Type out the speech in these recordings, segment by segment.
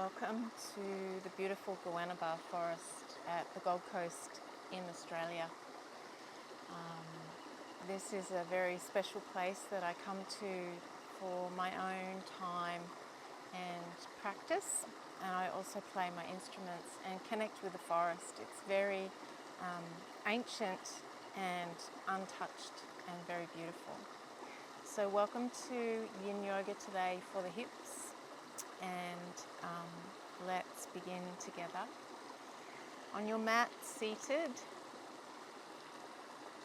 Welcome to the beautiful Guanaba Forest at the Gold Coast in Australia. This is a very special place that I come to for my own time and practice, and I also play my instruments and connect with the forest. It's very ancient and untouched and very beautiful. So welcome to Yin Yoga today for the hips, and let's begin together. On your mat, seated,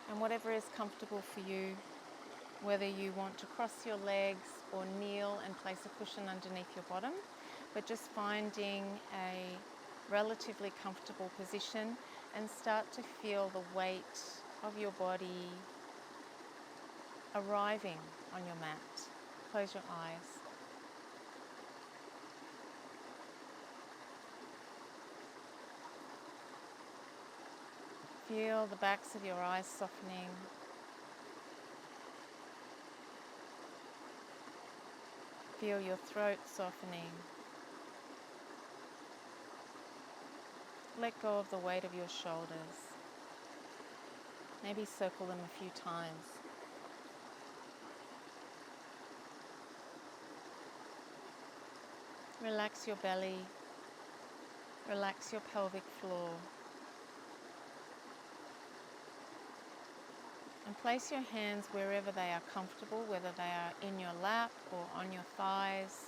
and whatever is comfortable for you, whether you want to cross your legs or kneel and place a cushion underneath your bottom, but just finding a relatively comfortable position and start to feel the weight of your body arriving on your mat. Close your eyes. Feel the backs of your eyes softening. Feel your throat softening. Let go of the weight of your shoulders. Maybe circle them a few times. Relax your belly. Relax your pelvic floor. And place your hands wherever they are comfortable, whether they are in your lap or on your thighs.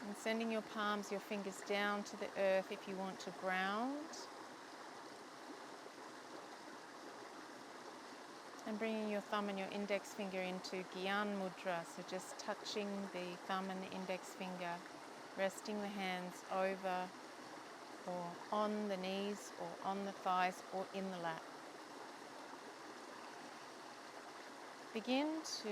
And sending your palms, your fingers down to the earth if you want to ground. And bringing your thumb and your index finger into Gyan Mudra, so just touching the thumb and the index finger, resting the hands over or on the knees or on the thighs or in the lap. Begin to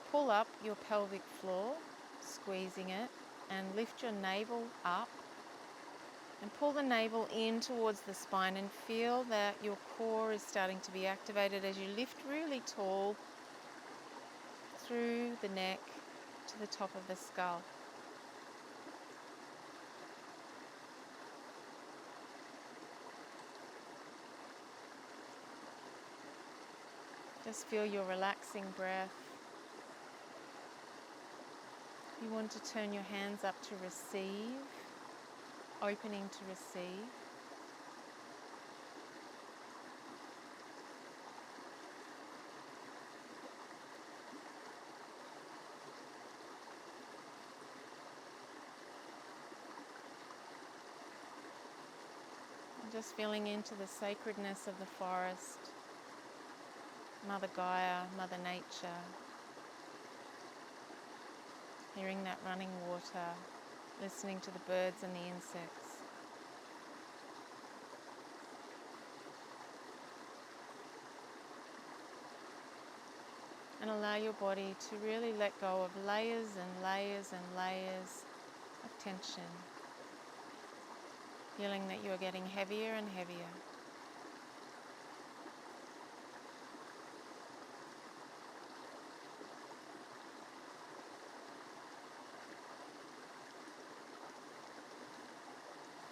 pull up your pelvic floor, squeezing it, and lift your navel up and pull the navel in towards the spine and feel that your core is starting to be activated as you lift really tall through the neck to the top of the skull. Just feel your relaxing breath. You want to turn your hands up to receive, opening to receive. And just feeling into the sacredness of the forest, Mother Gaia, Mother Nature. Hearing that running water, listening to the birds and the insects. And allow your body to really let go of layers and layers and layers of tension. Feeling that you are getting heavier and heavier.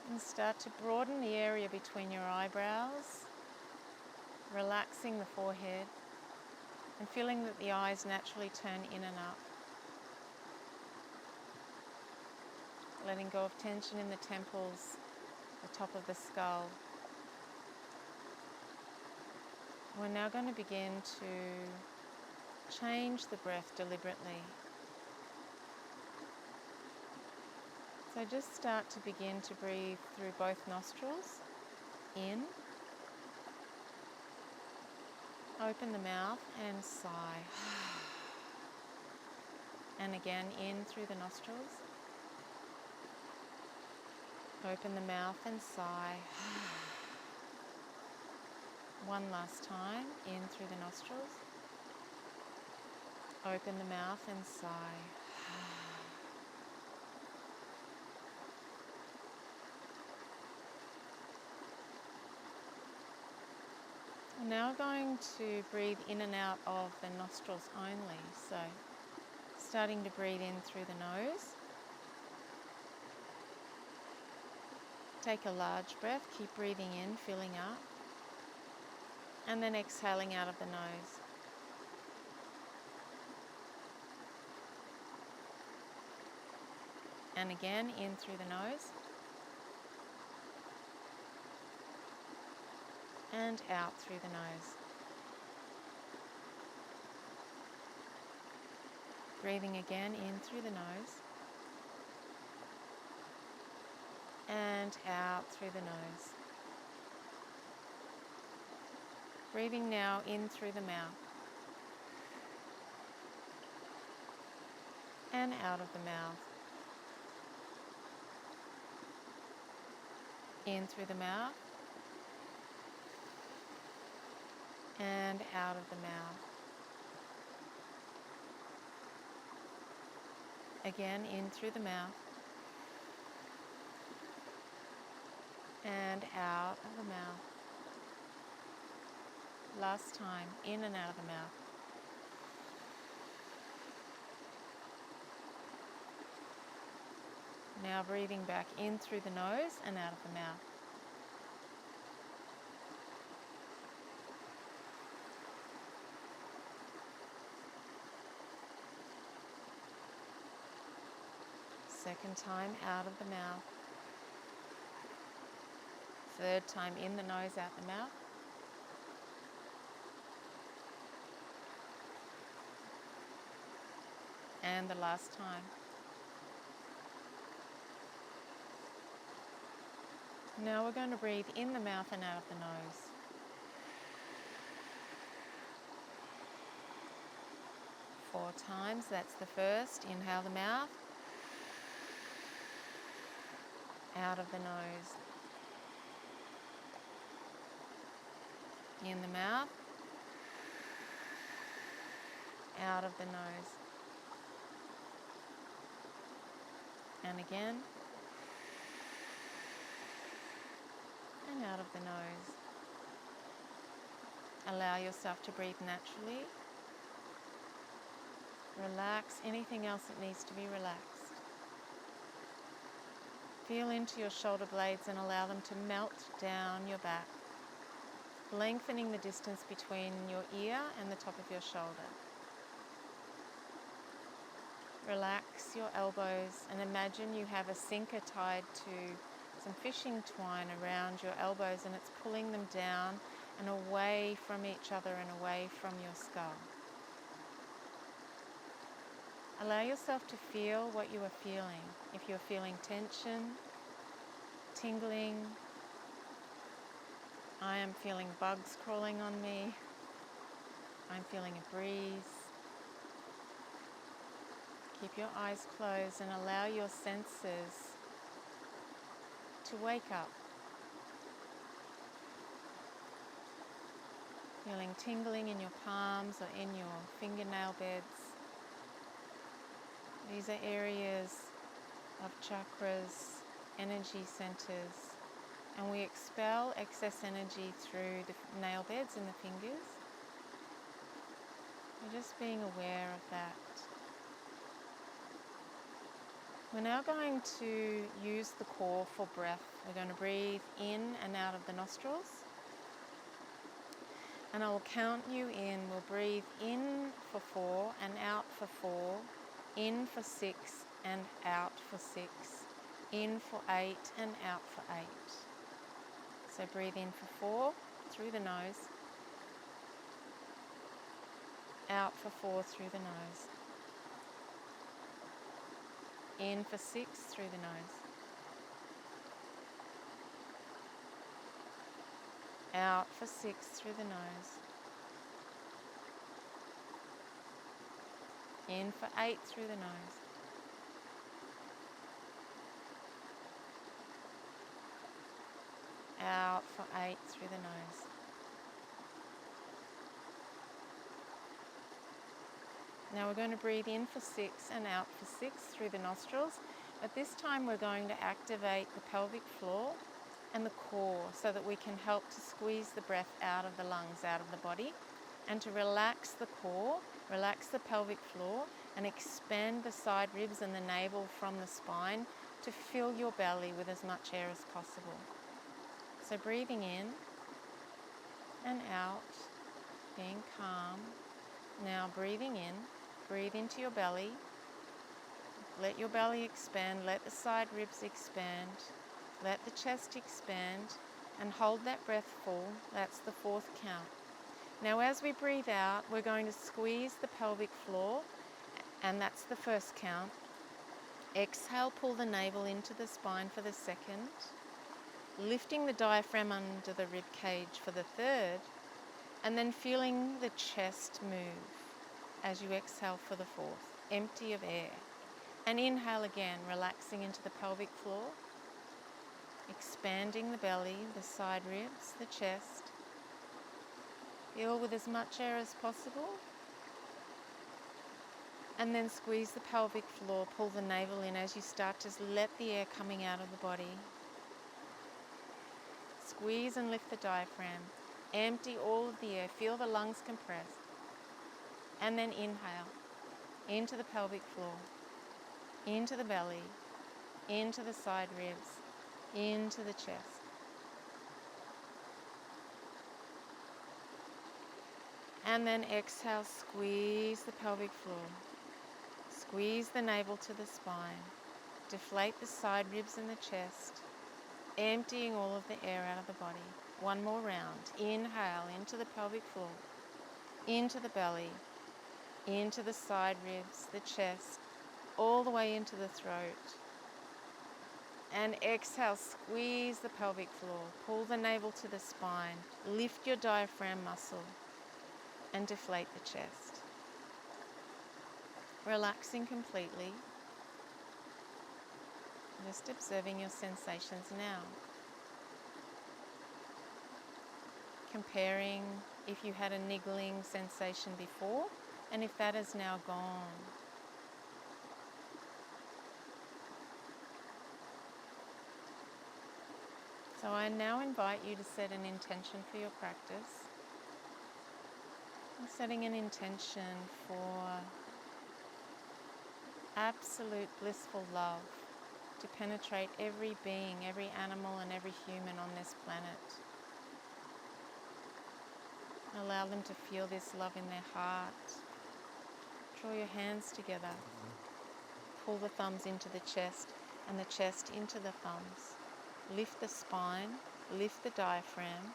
And start to broaden the area between your eyebrows, relaxing the forehead and feeling that the eyes naturally turn in and up. Letting go of tension in the temples, the top of the skull. We're now going to begin to change the breath deliberately. So just start to begin to breathe through both nostrils, in, open the mouth and sigh. And again, in through the nostrils, open the mouth and sigh. One last time, in through the nostrils, open the mouth and sigh. And Now going to breathe in and out of the nostrils only. So starting to breathe in through the nose. Take a large breath, keep breathing in, filling up, and then exhaling out of the nose. And again, in through the nose, and out through the nose. Breathing again in through the nose, and out through the nose. Breathing now in through the mouth, and out of the mouth. In through the mouth, and out of the mouth. Again, in through the mouth, and out of the mouth. Last time, in and out of the mouth. Now breathing back in through the nose and out of the mouth. Second time out of the mouth. Third time in the nose, out the mouth. And the last time. Now we're going to breathe in the mouth and out of the nose. Four times, that's the first. Inhale the mouth. Out of the nose. In the mouth. Out of the nose. And again. And out of the nose. Allow yourself to breathe naturally. Relax anything else that needs to be relaxed. Feel into your shoulder blades and allow them to melt down your back, lengthening the distance between your ear and the top of your shoulder. Relax your elbows and imagine you have a sinker tied to some fishing twine around your elbows, and it's pulling them down and away from each other and away from your skull. Allow yourself to feel what you are feeling. If you're feeling tension, tingling, I am feeling bugs crawling on me. I'm feeling a breeze. Keep your eyes closed and allow your senses to wake up. Feeling tingling in your palms or in your fingernail beds. These are areas of chakras, energy centers, and we expel excess energy through the nail beds and the fingers. We're just being aware of that. We're now going to use the core for breath. We're going to breathe in and out of the nostrils. And I will count you in. We'll breathe in for 4 and out for 4. In for 6 and out for 6. In for 8 and out for 8. So breathe in for 4 through the nose. Out for 4 through the nose. In for 6 through the nose. Out for 6 through the nose. In for 8 through the nose. Out for 8 through the nose. Now we're going to breathe in for 6 and out for 6 through the nostrils. But this time we're going to activate the pelvic floor and the core, so that we can help to squeeze the breath out of the lungs, out of the body, and to relax the core, relax the pelvic floor, and expand the side ribs and the navel from the spine to fill your belly with as much air as possible. So breathing in and out, being calm. Now breathing in, breathe into your belly. Let your belly expand, let the side ribs expand, let the chest expand, and hold that breath full. That's the 4th count. Now as we breathe out, we're going to squeeze the pelvic floor, and that's the 1st count. Exhale, pull the navel into the spine for the 2nd, lifting the diaphragm under the rib cage for the 3rd, and then feeling the chest move as you exhale for the 4th, empty of air. And inhale again, relaxing into the pelvic floor, expanding the belly, the side ribs, the chest. Fill with as much air as possible. And then squeeze the pelvic floor, pull the navel in as you start to let the air coming out of the body. Squeeze and lift the diaphragm. Empty all of the air. Feel the lungs compress. And then inhale into the pelvic floor, into the belly, into the side ribs, into the chest. And then exhale, squeeze the pelvic floor. Squeeze the navel to the spine. Deflate the side ribs and the chest, emptying all of the air out of the body. One more round. Inhale into the pelvic floor, into the belly, into the side ribs, the chest, all the way into the throat. And exhale, squeeze the pelvic floor. Pull the navel to the spine. Lift your diaphragm muscle and deflate the chest. Relaxing completely. Just observing your sensations now. Comparing if you had a niggling sensation before and if that is now gone. So I now invite you to set an intention for your practice. I'm setting an intention for absolute blissful love to penetrate every being, every animal and every human on this planet. Allow them to feel this love in their heart. Draw your hands together. Pull the thumbs into the chest and the chest into the thumbs. Lift the spine, lift the diaphragm,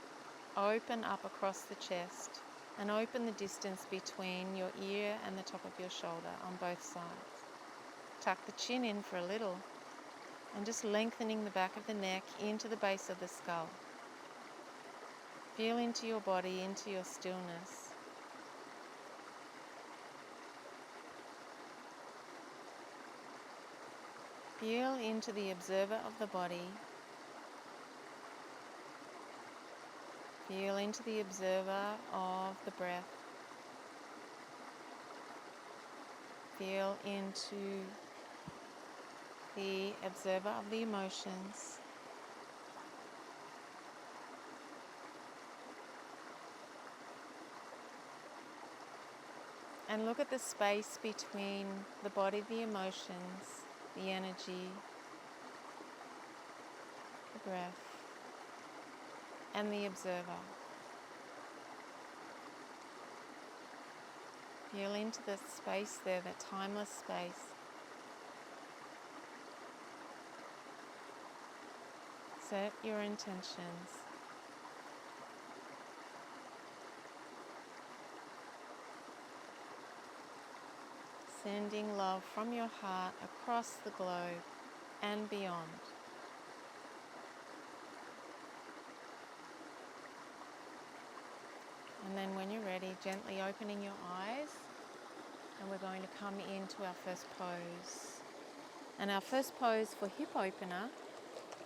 open up across the chest and open the distance between your ear and the top of your shoulder on both sides. Tuck the chin in for a little and just lengthening the back of the neck into the base of the skull. Feel into your body, into your stillness. Feel into the observer of the body. Feel into the observer of the breath. Feel into the observer of the emotions. And look at the space between the body, the emotions, the energy, the breath, and the observer. Feel into the space there, that timeless space. Set your intentions. Sending love from your heart across the globe and beyond. And then when you're ready, gently opening your eyes, and we're going to come into our first pose. And our first pose for hip opener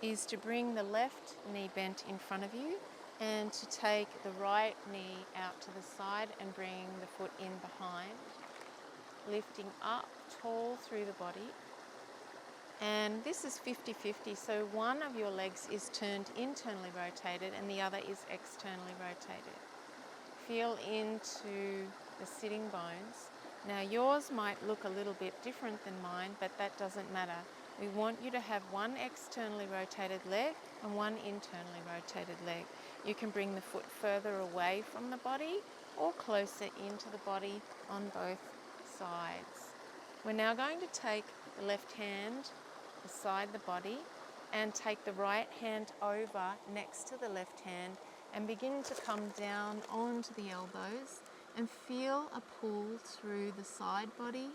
is to bring the left knee bent in front of you and to take the right knee out to the side and bring the foot in behind. Lifting up tall through the body And this is 50-50, so one of your legs is turned internally rotated and the other is externally rotated. Feel into the sitting bones. Now yours might look a little bit different than mine, but that doesn't matter. We want you to have one externally rotated leg and one internally rotated leg. You can bring the foot further away from the body or closer into the body on both sides. We're now going to take the left hand beside the body and take the right hand over next to the left hand and begin to come down onto the elbows and feel a pull through the side body,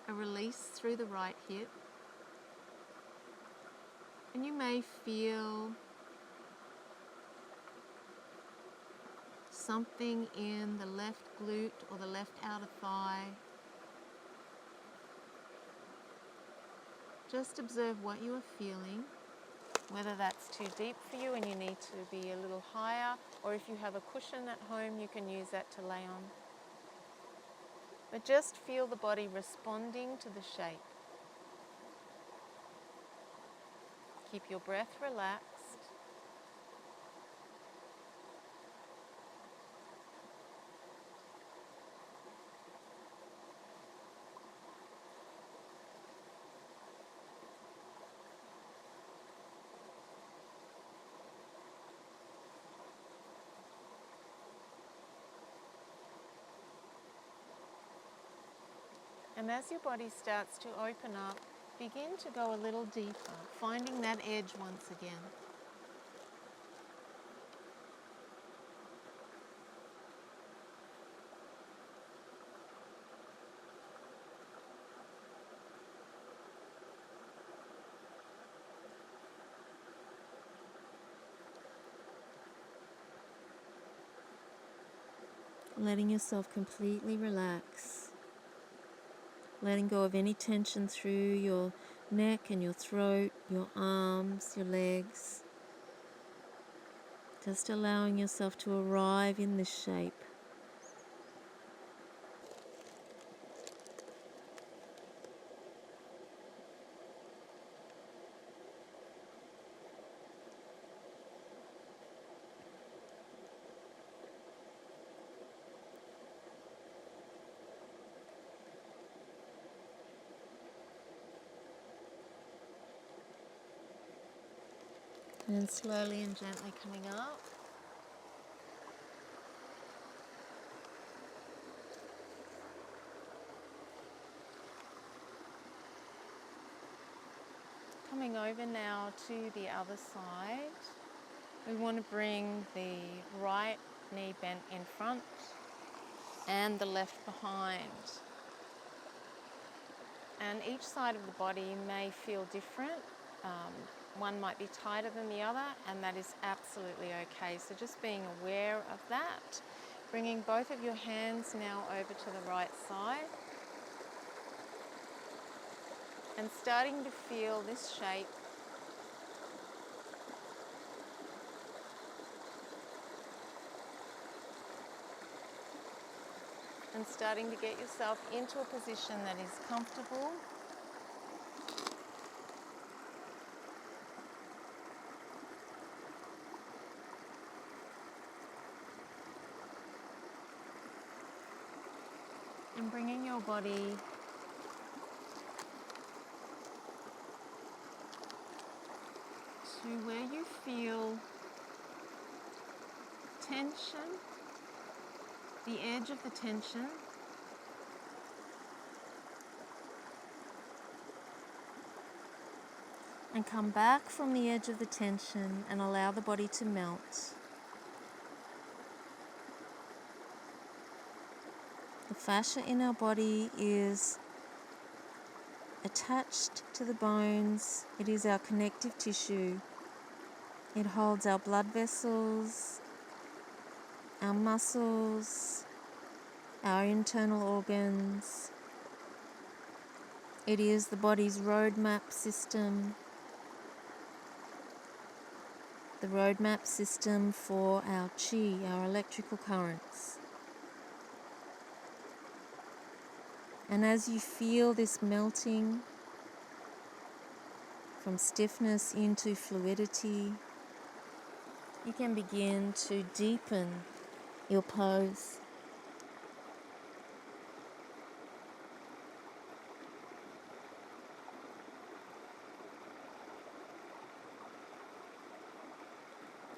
a release through the right hip. And you may feel something in the left glute or the left outer thigh. Just observe what you are feeling, whether that's too deep for you and you need to be a little higher, or if you have a cushion at home, you can use that to lay on. But just feel the body responding to the shape. Keep your breath relaxed. And as your body starts to open up, begin to go a little deeper, finding that edge once again. Letting yourself completely relax. Letting go of any tension through your neck and your throat, your arms, your legs. Just allowing yourself to arrive in this shape. And then slowly and gently coming up. Coming over now to the other side. We want to bring the right knee bent in front and the left behind. And each side of the body may feel different. One might be tighter than the other, and that is absolutely okay. So just being aware of that. Bringing both of your hands now over to the right side. And starting to feel this shape. And starting to get yourself into a position that is comfortable. And bringing your body to where you feel tension, the edge of the tension. And come back from the edge of the tension and allow the body to melt. The fascia in our body is attached to the bones. It is our connective tissue. It holds our blood vessels, our muscles, our internal organs. It is the body's roadmap system. The roadmap system for our chi, our electrical currents. And as you feel this melting, from stiffness into fluidity, you can begin to deepen your pose.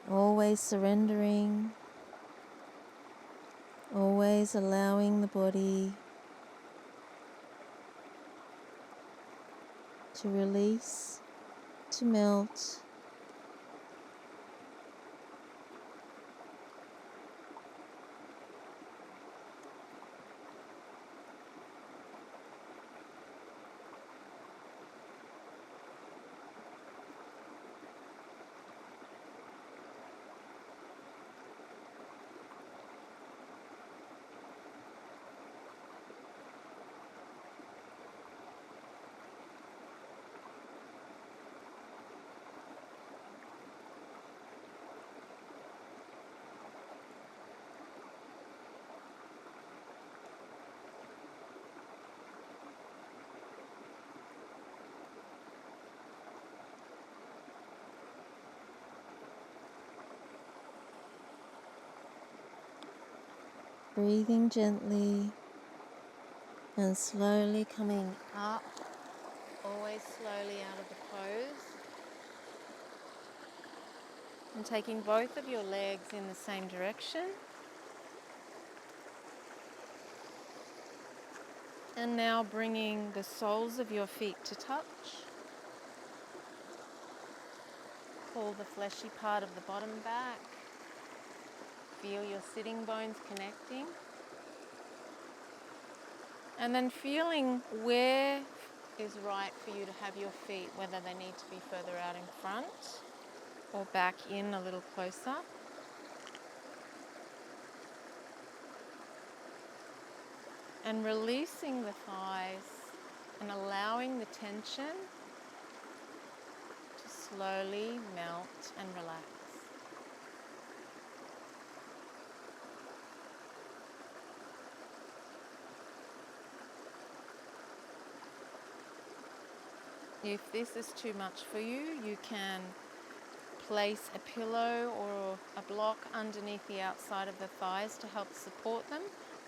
Always surrendering, always allowing the body to release, to melt. Breathing gently and slowly coming up, always slowly out of the pose. And taking both of your legs in the same direction. And now bringing the soles of your feet to touch. Pull the fleshy part of the bottom back. Feel your sitting bones connecting. And then feeling where is right for you to have your feet, whether they need to be further out in front or back in a little closer. And releasing the thighs and allowing the tension to slowly melt and relax. If this is too much for you, you can place a pillow or a block underneath the outside of the thighs to help support them,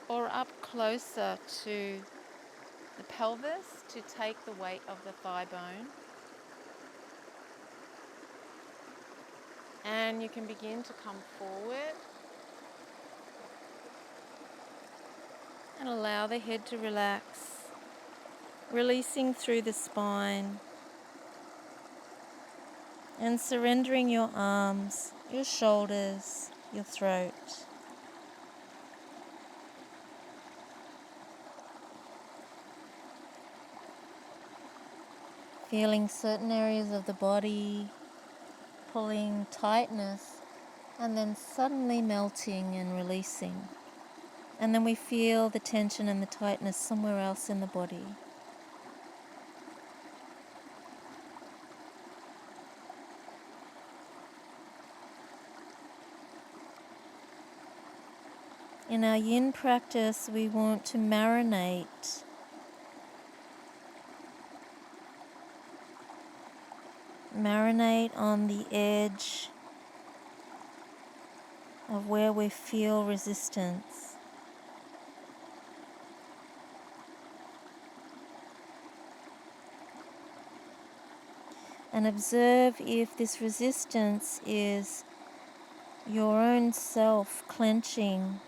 or up closer to the pelvis to take the weight of the thigh bone. And you can begin to come forward and allow the head to relax, releasing through the spine and surrendering your arms, your shoulders, your throat. Feeling certain areas of the body pulling tightness and then suddenly melting and releasing. And then we feel the tension and the tightness somewhere else in the body. In our yin practice, we want to marinate on the edge of where we feel resistance. And observe if this resistance is your own self clenching.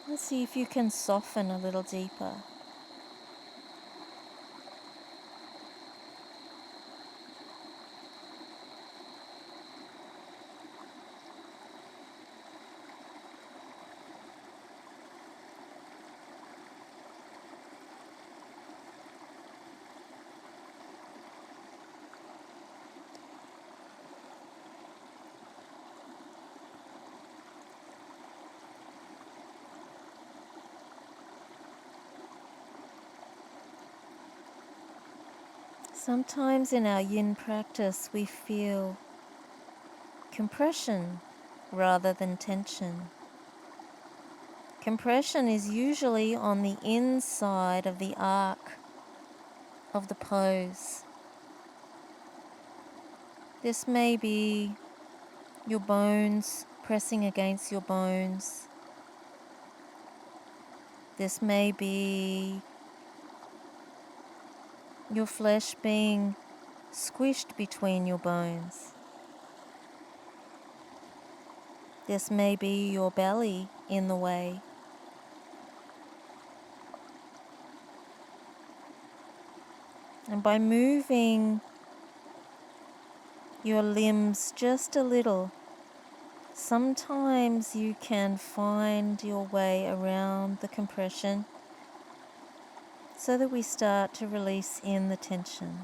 Let's see if you can soften a little deeper. Sometimes in our yin practice we feel compression rather than tension. Compression is usually on the inside of the arc of the pose. This may be your bones pressing against your bones. This may be your flesh being squished between your bones. This may be your belly in the way. And by moving your limbs just a little, sometimes you can find your way around the compression so that we start to release in the tension.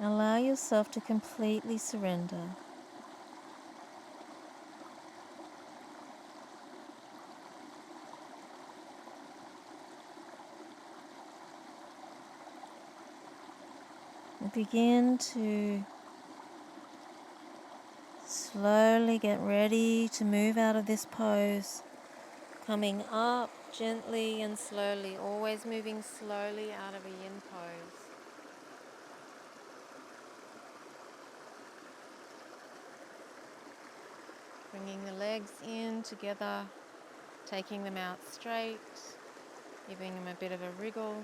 Allow yourself to completely surrender. And begin to slowly get ready to move out of this pose, coming up gently and slowly, always moving slowly out of a yin pose. Bringing the legs in together, taking them out straight, giving them a bit of a wriggle.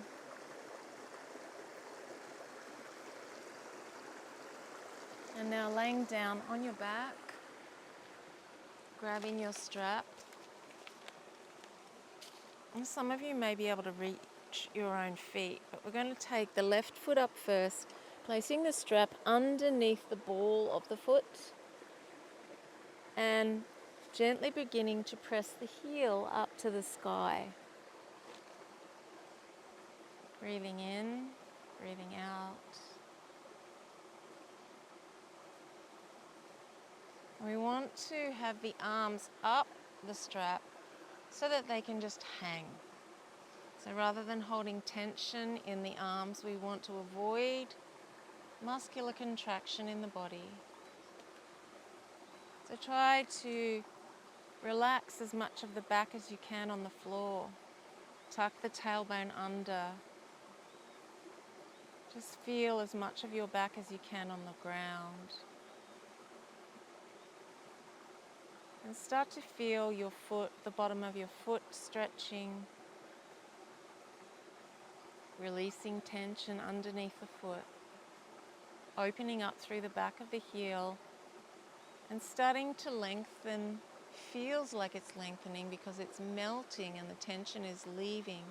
And now laying down on your back, grabbing your strap. And some of you may be able to reach your own feet, but we're going to take the left foot up first, placing the strap underneath the ball of the foot and gently beginning to press the heel up to the sky. Breathing in, breathing out. We want to have the arms up the strap so that they can just hang. So rather than holding tension in the arms, we want to avoid muscular contraction in the body. So try to relax as much of the back as you can on the floor. Tuck the tailbone under. Just feel as much of your back as you can on the ground. And start to feel your foot, the bottom of your foot stretching, releasing tension underneath the foot, opening up through the back of the heel and starting to lengthen. Feels like it's lengthening because it's melting and the tension is leaving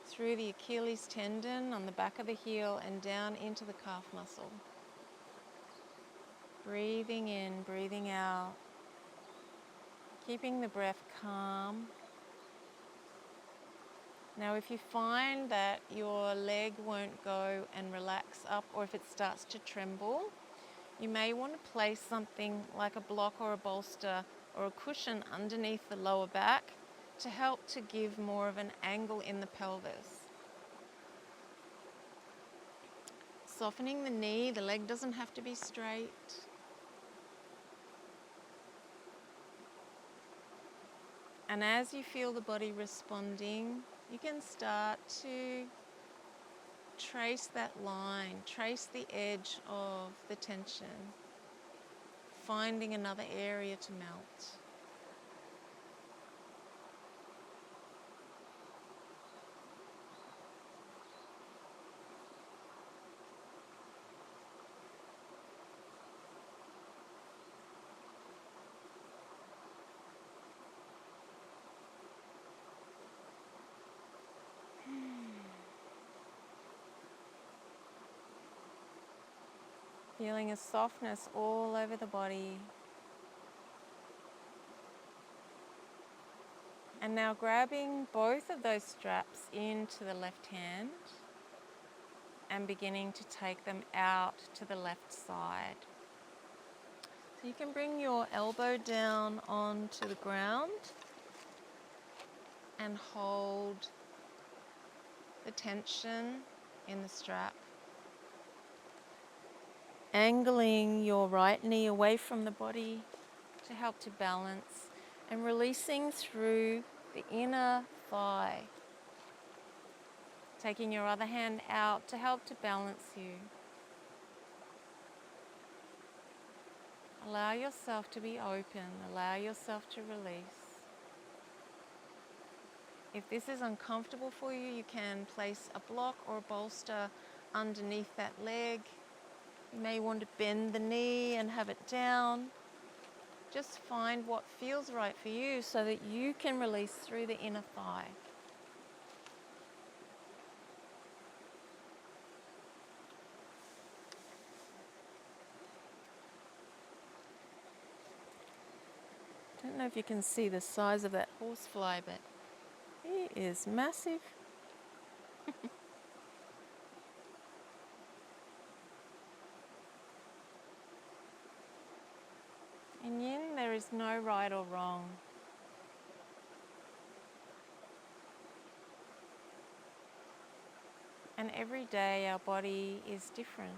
through the Achilles tendon on the back of the heel and down into the calf muscle. Breathing in, breathing out, keeping the breath calm. Now if you find that your leg won't go and relax up, or if it starts to tremble, you may want to place something like a block or a bolster or a cushion underneath the lower back to help to give more of an angle in the pelvis. Softening the knee, the leg doesn't have to be straight. And as you feel the body responding, you can start to trace that line, trace the edge of the tension, finding another area to melt. Feeling a softness all over the body. And now grabbing both of those straps into the left hand and beginning to take them out to the left side. So you can bring your elbow down onto the ground and hold the tension in the strap. Angling your right knee away from the body to help to balance. and releasing through the inner thigh. Taking your other hand out to help to balance you. Allow yourself to be open. Allow yourself to release. If this is uncomfortable for you, you can place a block or a bolster underneath that leg. You may want to bend the knee and have it down. Just find what feels right for you so that you can release through the inner thigh. I don't know if you can see the size of that horsefly, but he is massive. In Yin, there is no right or wrong. And every day our body is different.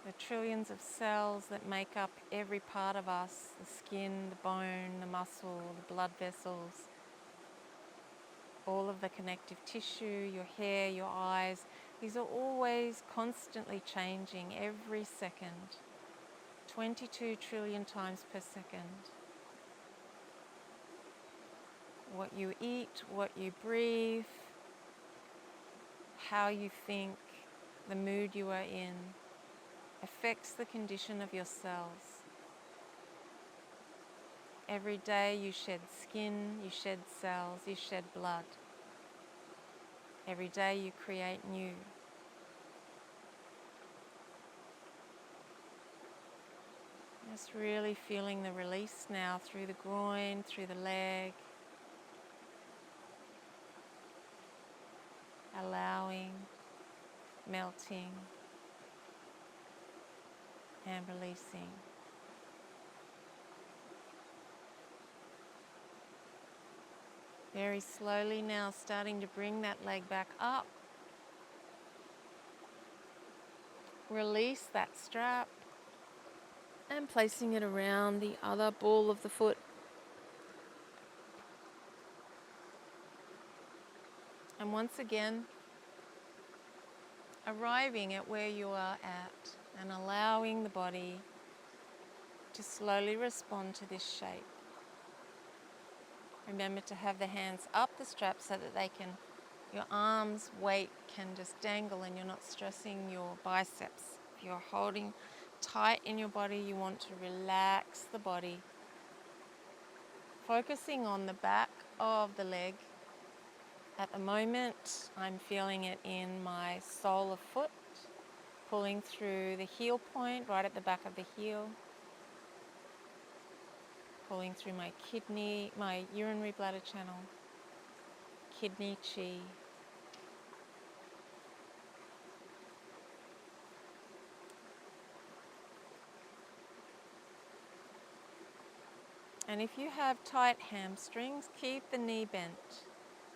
The trillions of cells that make up every part of us, the skin, the bone, the muscle, the blood vessels, all of the connective tissue, your hair, your eyes, these are always constantly changing every second, 22 trillion times per second. What you eat, what you breathe, how you think, the mood you are in, affects the condition of your cells. Every day you shed skin, you shed cells, you shed blood. Every day you create new. Just really feeling the release now through the groin, through the leg. Allowing, melting, and releasing. Very slowly now starting to bring that leg back up. Release that strap and placing it around the other ball of the foot. And once again, arriving at where you are at and allowing the body to slowly respond to this shape. Remember to have the hands up the strap so that your arms' weight can just dangle and you're not stressing your biceps. If you're holding tight in your body, you want to relax the body. Focusing on the back of the leg. At the moment, I'm feeling it in my sole of foot, pulling through the heel point, right at the back of the heel. Pulling through my kidney, my urinary bladder channel, kidney chi. And if you have tight hamstrings, keep the knee bent.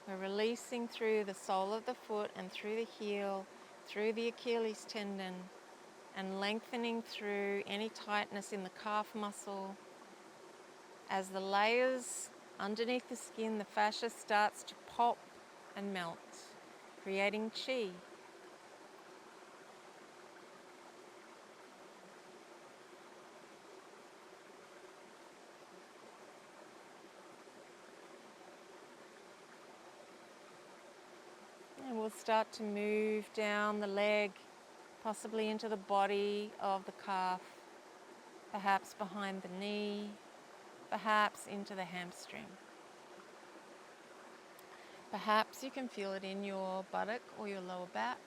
We're releasing through the sole of the foot and through the heel, through the Achilles tendon, and lengthening through any tightness in the calf muscle. As the layers underneath the skin, the fascia starts to pop and melt, creating chi. And we'll start to move down the leg, possibly into the body of the calf, perhaps behind the knee, perhaps into the hamstring. Perhaps you can feel it in your buttock or your lower back.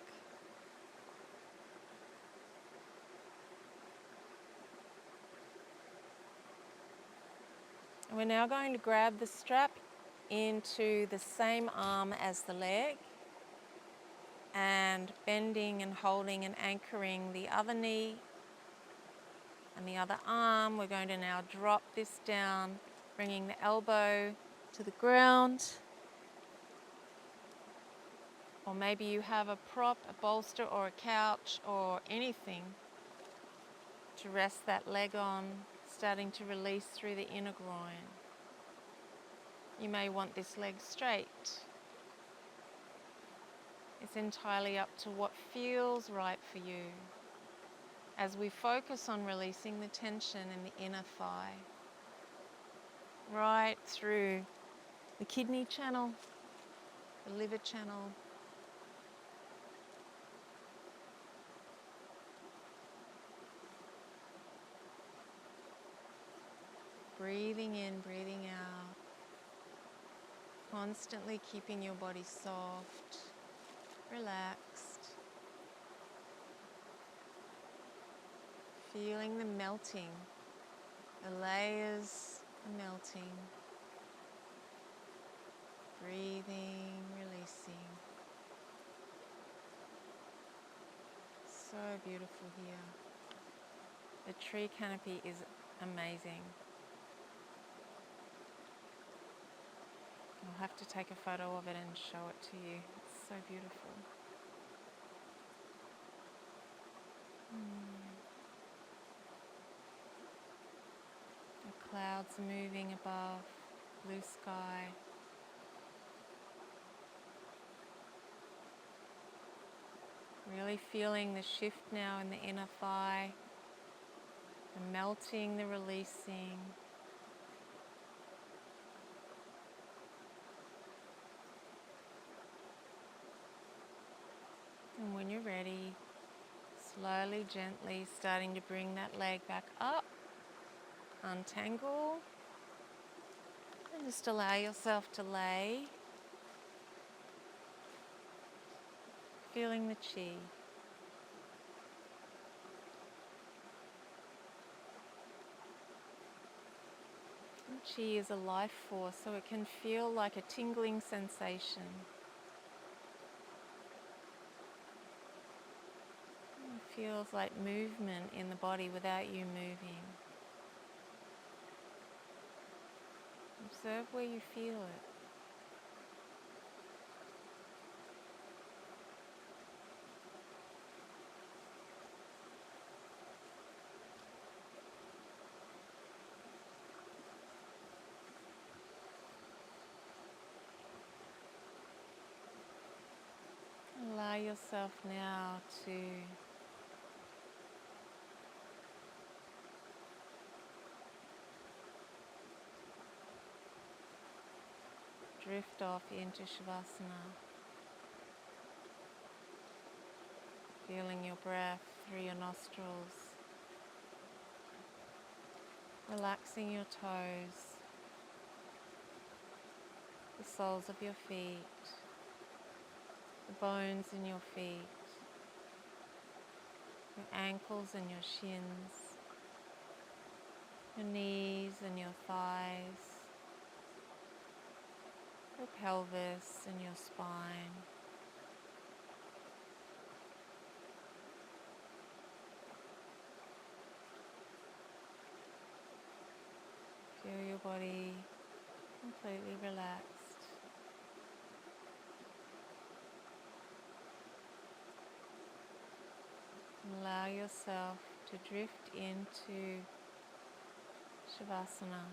And we're now going to grab the strap into the same arm as the leg and bending and holding and anchoring the other knee and the other arm. We're going to now drop this down, bringing the elbow to the ground. Or maybe you have a prop, a bolster or a couch or anything to rest that leg on, starting to release through the inner groin. You may want this leg straight. It's entirely up to what feels right for you as we focus on releasing the tension in the inner thigh, right through the kidney channel, the liver channel, breathing in, breathing out, constantly keeping your body soft, relaxed, feeling the melting, the layers melting, breathing, releasing. So beautiful here. The tree canopy is amazing. I'll have to take a photo of it and show it to you. It's so beautiful. The clouds moving above, blue sky. Really feeling the shift now in the inner thigh, the melting, the releasing. And when you're ready, slowly, gently starting to bring that leg back up, untangle, and just allow yourself to lay, feeling the chi. And chi is a life force, so it can feel like a tingling sensation. It feels like movement in the body without you moving. Observe where you feel it. Allow yourself now to drift off into Shavasana, feeling your breath through your nostrils, relaxing your toes, the soles of your feet, the bones in your feet, your ankles and your shins, your knees and your thighs, your pelvis and your spine. Feel your body completely relaxed. Allow yourself to drift into Shavasana.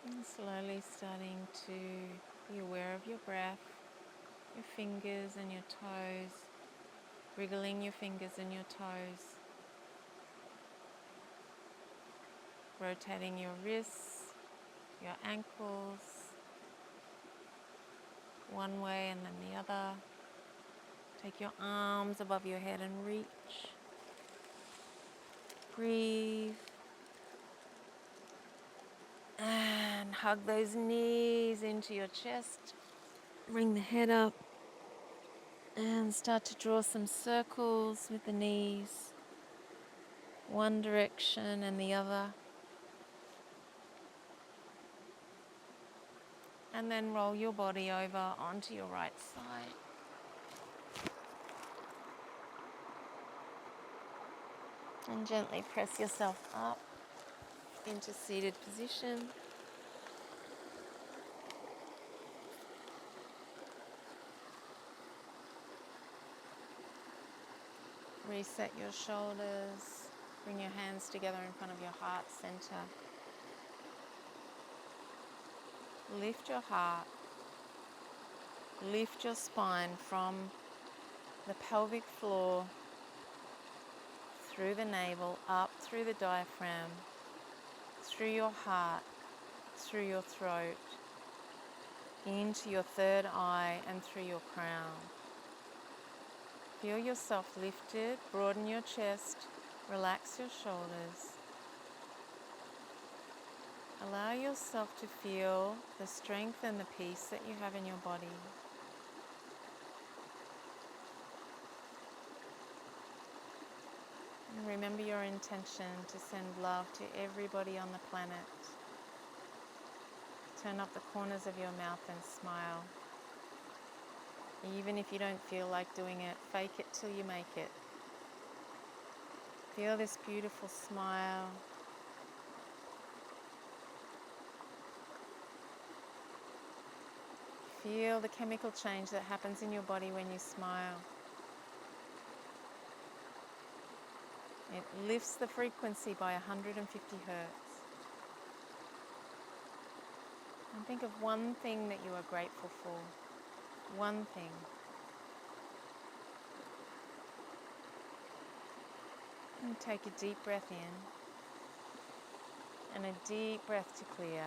And slowly starting to be aware of your breath, your fingers and your toes, wriggling your fingers and your toes, rotating your wrists, your ankles, one way and then the other. Take your arms above your head and reach. Breathe. hug those knees into your chest. Bring the head up and start to draw some circles with the knees, one direction and the other. And then roll your body over onto your right side. And gently press yourself up into seated position. Reset your shoulders. Bring your hands together in front of your heart center. Lift your heart. Lift your spine from the pelvic floor, through the navel, up through the diaphragm, through your heart, through your throat, into your third eye and through your crown. Feel yourself lifted, broaden your chest, relax your shoulders. Allow yourself to feel the strength and the peace that you have in your body. And remember your intention to send love to everybody on the planet. Turn up the corners of your mouth and smile. Even if you don't feel like doing it, fake it till you make it. Feel this beautiful smile. Feel the chemical change that happens in your body when you smile. It lifts the frequency by 150 hertz. And think of one thing that you are grateful for. One thing. And take a deep breath in and a deep breath to clear.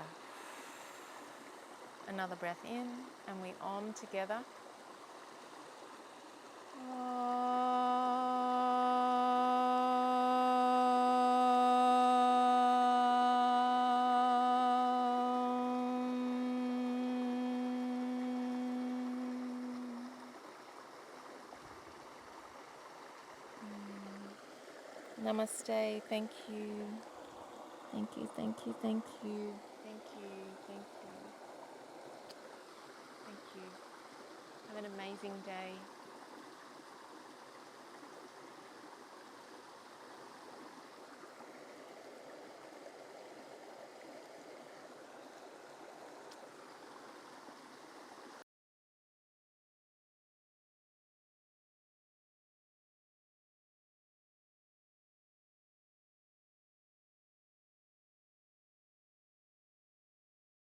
Another breath in, and we om together. Namaste. Thank you. Thank you, thank you, thank you. Thank you, thank you. Thank you. Have an amazing day.